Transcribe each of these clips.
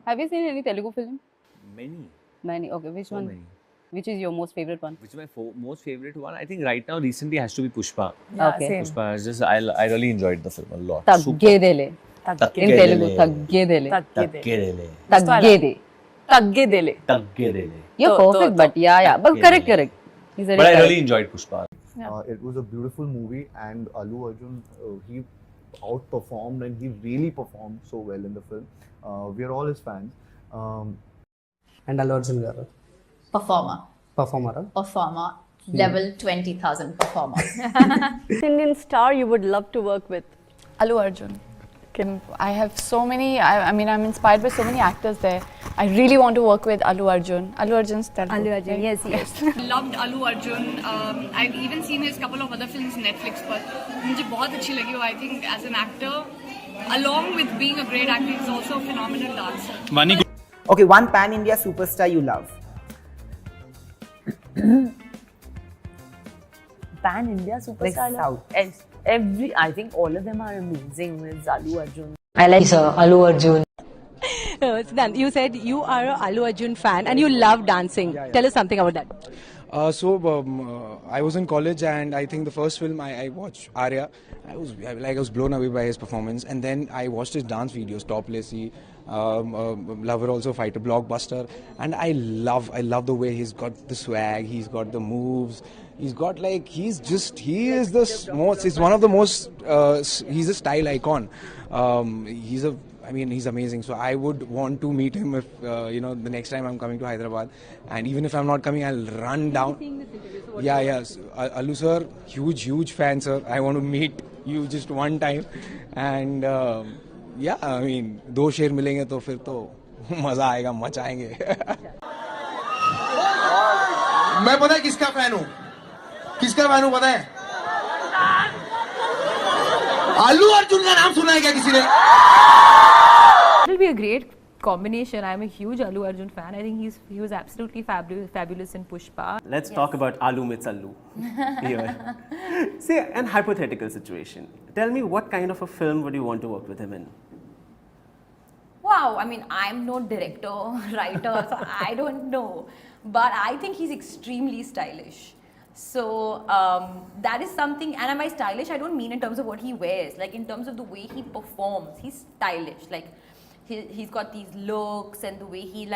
Have you seen any Telugu film? Many. Many. Okay, which So one? many. Which is your most favorite one? Which is my most favorite one? I think right now, recently, has to be Pushpa. Yeah, Okay. same. Pushpa is just, I really enjoyed the film a lot. Taggedele. In Taggedele. Telugu, Taggedele. Taggedele. Taggede. Taggedele. Taggedele. You're perfect, but yeah. But correct. He's very But I correct. really enjoyed Pushpa. It was a beautiful movie, and Allu Arjun, he outperformed and he really performed so well in the film. We are all his fans. And Allu Arjun garu Performer. Level 20,000 performer. Indian star you would love to work with? Allu Arjun. I have so many, I mean, I'm inspired by so many actors there. I really want to work with Allu Arjun. Allu Arjun's Telugu. Allu Arjun, yes. Loved Allu Arjun. I've even seen his couple of other films Netflix, but मुझे बहुत अच्छी लगी. I think as an actor, along with being a great actor, he's also a phenomenal dancer. Okay, one pan-India superstar you love. Pan-India superstar. Like South. I think all of them are amazing. With Allu Arjun. I like Allu Arjun. Siddhant, you said you are a Allu Arjun fan and you love dancing. Tell us something about that. I was in college, and I think the first film I watched, Arya, I was blown away by his performance. And then I watched his dance videos, Toplessy, Lover Also Fighter, Blockbuster, and I love the way he's got the swag, he's got the moves, he's one of the most, he's a style icon. He's amazing. So I would want to meet him if, the next time I'm coming to Hyderabad. And even if I'm not coming, I'll run down. Yes. Allu sir, huge fan, sir. I want to meet you just one time. And, दो शेर मिलेंगे तो फिर तो मजा आएगा, मचाएंगे. मैं पता है किसका फैन हूँ पता है? आलू अर्जुन का नाम सुना है क्या किसी ने? It will be a great combination. I'm a huge Allu Arjun fan. I think he was absolutely fabulous in Pushpa. Let's talk about Allu meets Allu here. Say an hypothetical situation. Tell me, what kind of a film would you want to work with him in? Wow, I mean, I'm no director, writer, so I don't know. But I think he's extremely stylish. So that is something, and by stylish, I don't mean in terms of what he wears, like in terms of the way he performs, he's stylish. Like he's got these looks, and the way he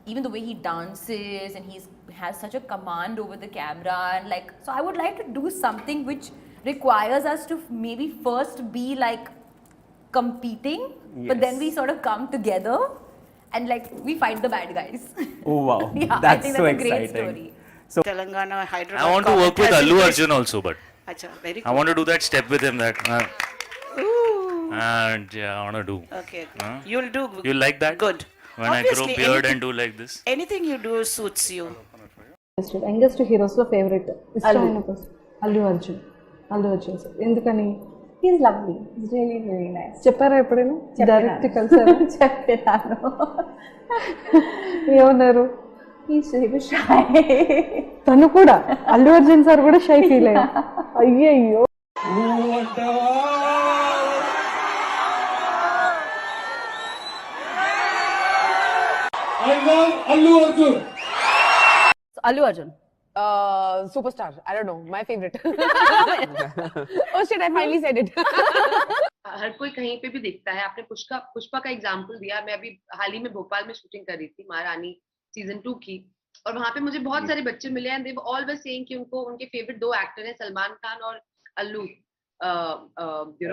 even the way he dances, and has such a command over the camera, and so I would like to do something which requires us to maybe first be competing, but then we sort of come together and we fight the bad guys. Oh wow. Yeah, that's I think so that's a exciting. great story. So Telangana, Hyderabad. I want to work with Allu Arjun also, but very I want to do that step with him that and I want to do. Okay. You'll do. You like that? Good. When Obviously, I grow beard and do like this. Anything you do suits you. Youngest heroes లో favourite ఇష్టమైన person Allu Arjun sir. ఎందుకని? He's lovely. He's really very nice. చెప్పారా ఎప్పుడైనా? Direct కలిసారా? చెప్పాను. ఏమన్నారు? తను కూడా Allu Arjun sir కూడా షై ఫీల్ అయ్యారు. అయ్యయ్యో. Allu Arjun. Superstar. I don't know. My favorite. Oh shit, I finally said it. हर कोई कहीं पे भी दिखता है. आपने पुष्पा का एग्जाम्पल दिया. मैं अभी हाल ही में भोपाल में शूटिंग कर रही थी महारानी सीजन 2 की, और वहाँ पे मुझे बहुत सारे बच्चे मिले हैं. They were all were saying कि उनको उनके फेवरेट 2 एक्टर हैं, सलमान खान और अल्लू.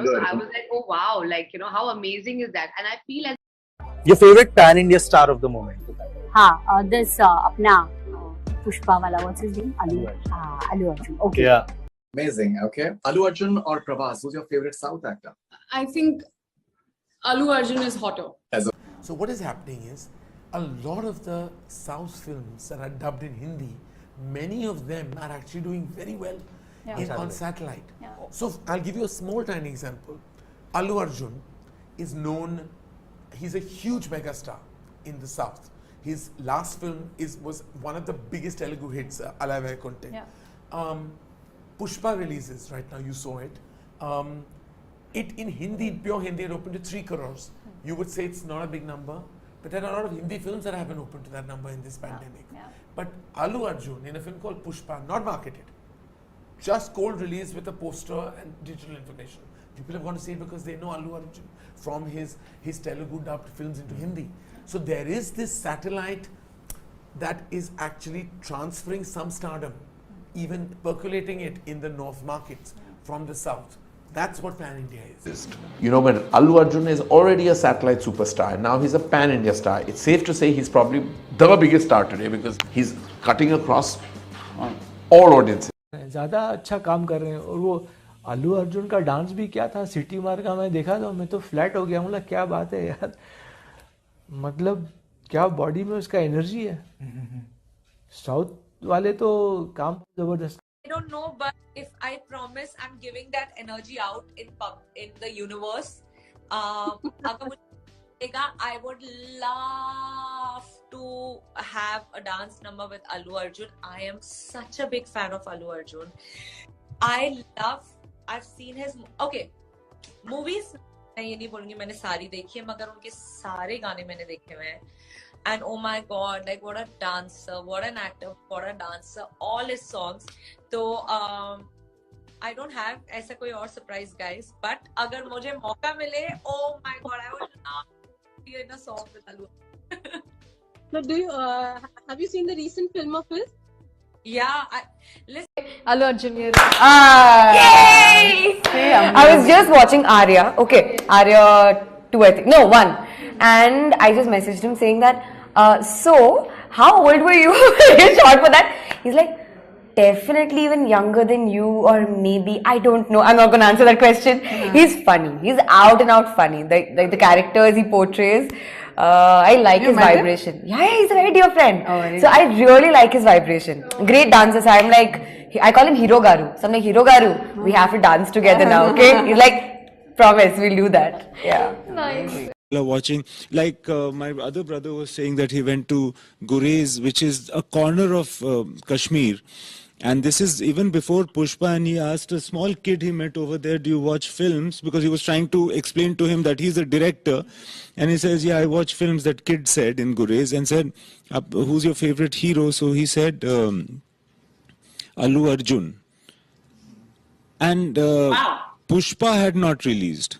So I was like, oh wow, how amazing is that? And I feel as Your favorite pan-India star of the moment? This अपना Pushpa wala, what's his name? Allu Arjun. Okay. Yeah. Amazing. Okay. Allu Arjun or Prabhas? Who's your favorite South actor? I think Allu Arjun is hotter. So what is happening is, a lot of the South films that are dubbed in Hindi, many of them are actually doing very well on satellite. Yeah. So I'll give you a small tiny example. Allu Arjun is known, he's a huge megastar in the South. His last film was one of the biggest Telugu hits, Alai Vaikunte. Yeah. Pushpa releases right now, you saw it. It in Hindi, in pure Hindi, it opened to 3 crores. You would say it's not a big number, But there are a lot of Hindi films that haven't opened to that number in this pandemic. But Allu Arjun, in a film called Pushpa, not marketed, just cold release with a poster and digital information. People have gone to see it because they know Allu Arjun from his Telugu dubbed films into Hindi. So there is this satellite that is actually transferring some stardom, even percolating it in the north markets from the south. That's what Pan India is. You know, when Allu Arjun is already a satellite superstar, now he's a Pan India star. It's safe to say he's probably the biggest star today because he's cutting across all audiences. ज़्यादा अच्छा काम कर रहे हैं और वो अल्लू अर्जुन का dance भी क्या था सिटी मार का मैं देखा तो मैं तो फ्लैट हो गया हूँ क्या बात है यार मतलब क्या बॉडी में उसका एनर्जी है साउथ वाले तो काम जबरदस्त I don't know, but if I promise I'm giving that energy out in the universe, अगर मुझे मिलेगा, I would love to have a dance number with Allu Arjun. I am such a big fan of Allu Arjun. I've seen his movies. मैं ये नहीं बोलूंगी मैंने सारी देखी है मगर उनके सारे गाने मैंने देखे हुए हैं. And oh my god, like what a dancer, what an actor, what a dancer, all his songs. So I don't have ऐसा कोई और surprise guys, but अगर मुझे मौका मिले, oh my god, I would love to be in a song with Allu. So do you have you seen the recent film of his? Yeah, listen. Allu Arjun. Yay! I was just watching Arya. Okay, Arya 2 I think. No, 1. And I just messaged him saying that, so, how old were you when you shot for that? He's like, definitely even younger than you or maybe, I don't know. I'm not going to answer that question. He's funny. He's out and out funny. The characters he portrays, I like his vibration. Yeah, he's a very dear friend. Oh, so I really like his vibration. Great dancer. So I'm like, I call him Hiro Garu. So I'm like, Hiro Garu, we have to dance together now, okay? He's like, promise, we'll do that. Yeah. Nice. Watching, like my other brother was saying that he went to Gurez, which is a corner of Kashmir, and this is even before Pushpa, and he asked a small kid he met over there, do you watch films? Because he was trying to explain to him that he's a director, and he says, yeah, I watch films. That kid said in Gurez, and said, who's your favorite hero? So he said Allu Arjun, and Pushpa had not released.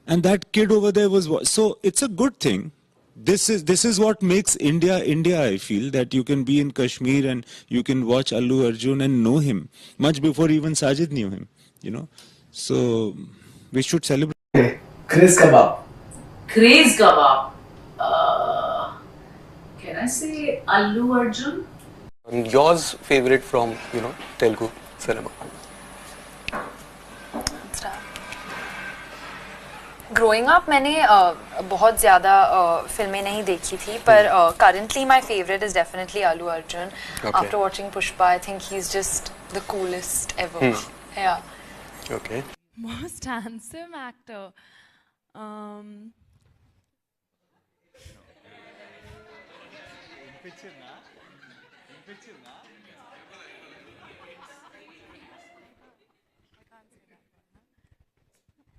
And that kid over there was, so it's a good thing. This is what makes India, I feel, that you can be in Kashmir and you can watch Allu Arjun and know him much before even Sajid knew him, you know. So we should celebrate. Chris Kebab. Craze Kebab. Can I say Allu Arjun? Yours favorite from, Telugu cinema? Growing up मैंने बहुत ज़्यादा फिल्में नहीं देखी थी पर currently my favorite is definitely Allu Arjun. After watching Pushpa, I think he's just the coolest ever. Yeah. Okay. Most handsome actor.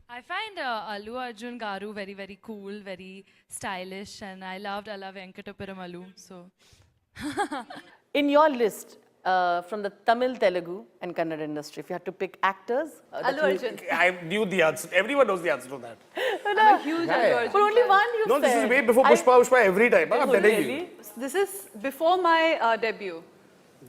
I find Allu Arjun Garu very, very cool, very stylish, and I loved Alla Venkata Perumalu. So, in your list from the Tamil, Telugu, and Kannada industry, if you had to pick actors, Allu Arjun. I knew the answer. Everyone knows the answer to that. I'm a huge Allu Arjun. But only one you said. No, this is way before Pushpa every time. I'm telling you. This is before my debut.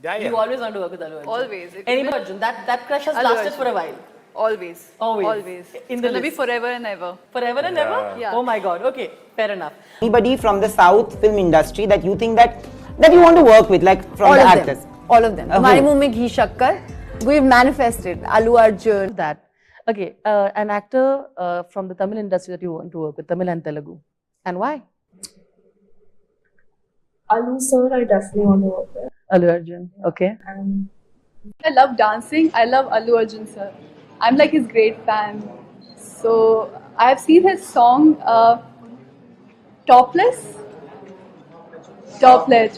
Yeah. You always want to work with Allu Arjun. Always. Any Arjun. That crush has lasted for a while. Always. It's gonna be forever and ever. Forever and ever? Yeah. Oh my god. Okay, fair enough. Anybody from the South film industry that you think that you want to work with, like from the actors? All of them. हमारे मुंह में घी शक्कर. We've manifested. Allu Arjun. That. Okay, an actor from the Tamil industry that you want to work with, Tamil and Telugu. And why? Allu sir, I definitely want to work with. Allu Arjun. Okay. I love dancing. I love Allu Arjun sir. I'm like his great fan. So I have seen his song Topless,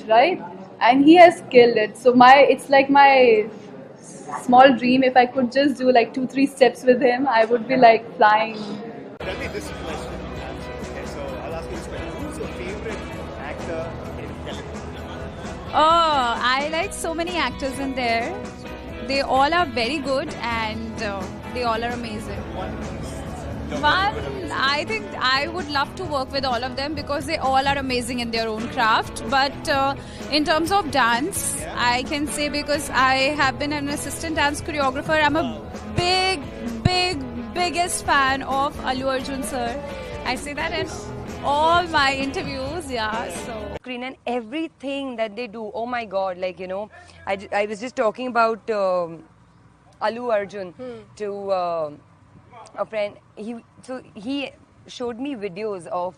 right? And he has killed it. So it's like my small dream. If I could just do like 2-3 steps with him, I would be like flying. Tell me this question. Okay, so I'll ask you this question. Who's your favorite I like so many actors in there. They all are very good and they all are amazing. One, I think I would love to work with all of them because they all are amazing in their own craft. But in terms of dance, I can say because I have been an assistant dance choreographer, I'm a biggest fan of Allu Arjun sir. I say that in all my interviews, yeah. So Screen and everything that they do, oh my God! Like, you know, I was just talking about Allu Arjun to a friend. He showed me videos of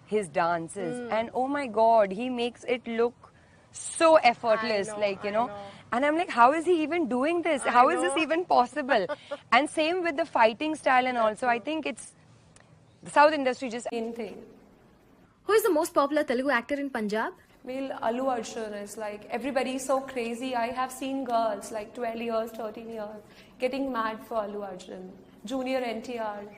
his dances, and oh my God, he makes it look so effortless, you know. And I'm like, how is he even doing this? How is this even possible? And same with the fighting style, and also I think it's the South industry just thing. Who is the most popular Telugu actor in Punjab? Well, Allu Arjun is like, everybody is so crazy. I have seen girls like 12 years, 13 years getting mad for Allu Arjun. Junior NTR.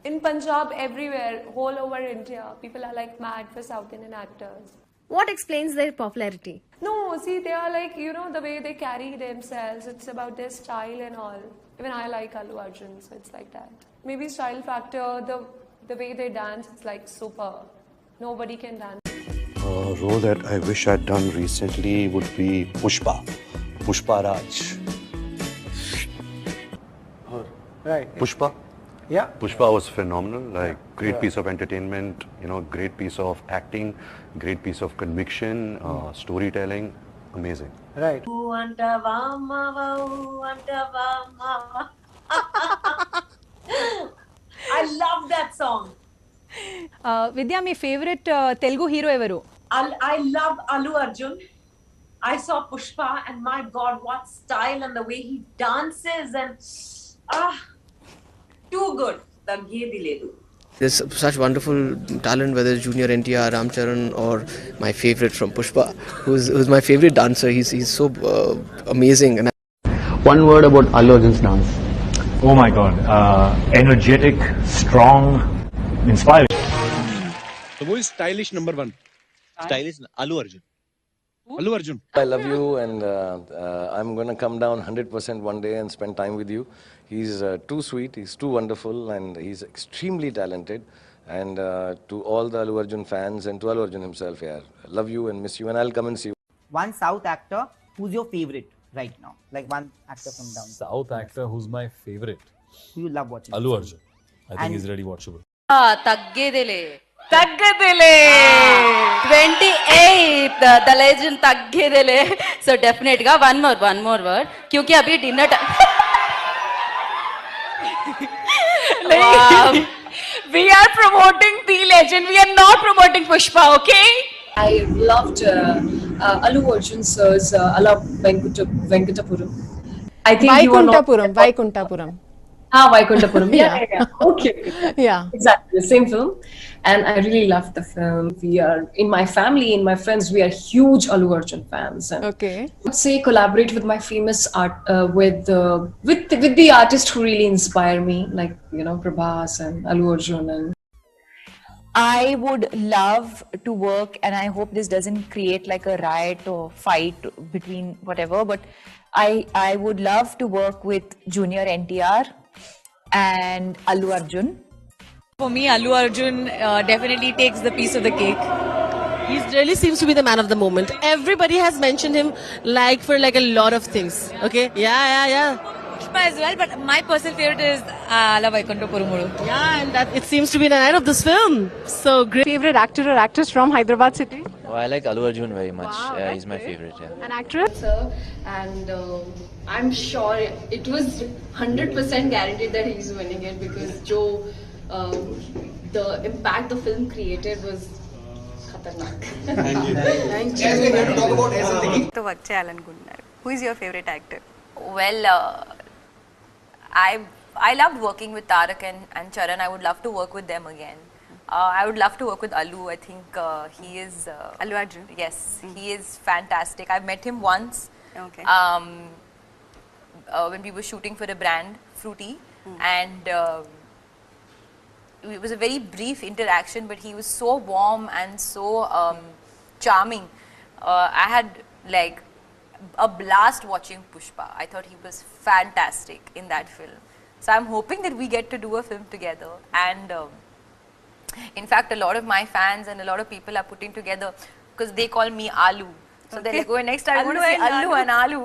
In Punjab, everywhere, all over India, people are like mad for South Indian actors. What explains their popularity? No, see, they are like, you know, the way they carry themselves. It's about their style and all. Even I like Allu Arjun, so it's like that. Maybe style factor, the way they dance, it's like super. Nobody can dance. A role that I wish I'd done recently would be Pushpa Raj. Right. Pushpa? Yeah. Pushpa was phenomenal, like great piece of entertainment, you know, great piece of acting, great piece of conviction, storytelling, amazing. Right. I love that song. Vidya, my favorite Telugu hero evaru? I love Allu Arjun. I saw Pushpa and my God, what style and the way he dances and too good. Taggeedi ledu. There's such wonderful talent, whether it's Junior NTR, Ram Charan, or my favorite from Pushpa, who's my favorite dancer. He's so amazing. And one word about Allu Arjun's dance. Oh my God, energetic, strong, inspiring. So who is stylish number one? Stylish Allu Arjun. Allu Arjun. I love you, and I'm going to come down 100% one day and spend time with you. He's too sweet, he's too wonderful, and he's extremely talented. And to all the Allu Arjun fans and to Allu Arjun himself, yeah, I love you and miss you, and I'll come and see you. One South actor who's your favorite right now? Like one actor from down. South actor who's my favorite? Who you love watching? Allu Arjun. I think he's really watchable. Taggedele. 28th, the legend Taggedele. So definitely one more word. Kyunki abhi dinner time. Wow. We are promoting the legend. We are not promoting Pushpa, okay? I loved Allu Arjun sir's Ala Venkatapuram. I think Vaikuntapuram. Vaikuntapuram. Yeah. Okay. Yeah. Exactly. The same film. And I really loved the film. We are, in my family, in my friends, we are huge Allu Arjun fans. And okay. I would say collaborate with my famous art, with the artists who really inspire me, like, you know, Prabhas and Allu Arjun. And I would love to work, and I hope this doesn't create like a riot or fight between whatever, but I would love to work with Junior NTR and Allu Arjun. For me, Allu Arjun definitely takes the piece of the cake. He really seems to be the man of the moment. Everybody has mentioned him for a lot of things. Okay? Yeah. Pushpa as well, but my personal favorite is Ala Vaikuntapuram. Yeah, and that it seems to be the night of this film. So great. Favorite actor or actress from Hyderabad city? Oh, I like Allu Arjun very much. Wow, yeah, he's my favorite. Yeah. An actress? And I'm sure it was 100% guaranteed that he's winning it because Joe, the impact the film created was khatarnak. Thank you. Thank you. We have to talk about SND. Who is your favorite actor? Well, I loved working with Tarak and Charan. I would love to work with them again. I would love to work with Allu. I think he is... Allu Arjun? Yes, he is fantastic. I've met him once. Okay. When we were shooting for a brand, Fruity. And it was a very brief interaction, but he was so warm and so charming. I had a blast watching Pushpa. I thought he was fantastic in that film. So I'm hoping that we get to do a film together. And in fact, a lot of my fans and a lot of people are putting together, because they call me Alu. So they're like, oh, next time I want to see Allu and Alu.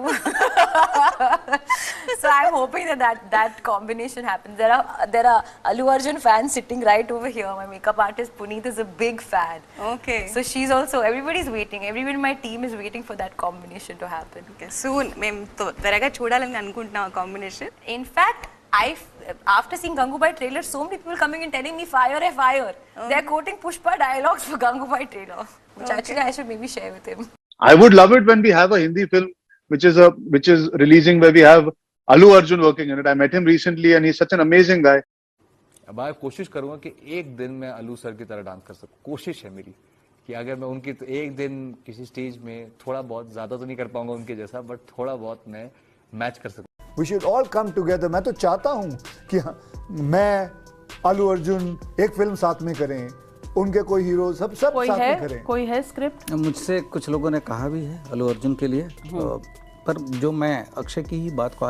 So I'm hoping that combination happens. There are Allu Arjun fans sitting right over here. My makeup artist Puneet is a big fan. Okay. So she's also, everybody's waiting. Everyone in my team is waiting for that combination to happen. Okay. Soon, మేము త్వరగా చూడాలని అనుకుంటున్నాం ఆ combination. In fact, after seeing Gangubai trailer, so many people coming and telling me fire hai fire. They're quoting Pushpa dialogues for Gangubai trailer, which actually I should maybe share with him. I would love it when we have a Hindi film which is releasing where we have Allu Arjun working in it. I met him recently and he's such an amazing guy. अब मैं कोशिश करूंगा कि एक दिन मैं अल्लू sir की तरह डांस कर सकूं. कोशिश है मेरी कि अगर मैं उनकी तो एक दिन किसी स्टेज में थोड़ा बहुत, ज्यादा तो नहीं कर पाऊंगा उनके जैसा, बट थोड़ा बहुत मैं मैच कर सकूं. We should all come together. मैं तो चाहता हूँ कि मैं अल्लू अर्जुन एक फिल्म साथ में करें, उनके कोई हीरो सब साथ में करें. कोई है स्क्रिप्ट? मुझसे कुछ लोगों ने कहा भी है अल्लू अर्जुन के लिए, पर जो मैं अक्षय की ही बात को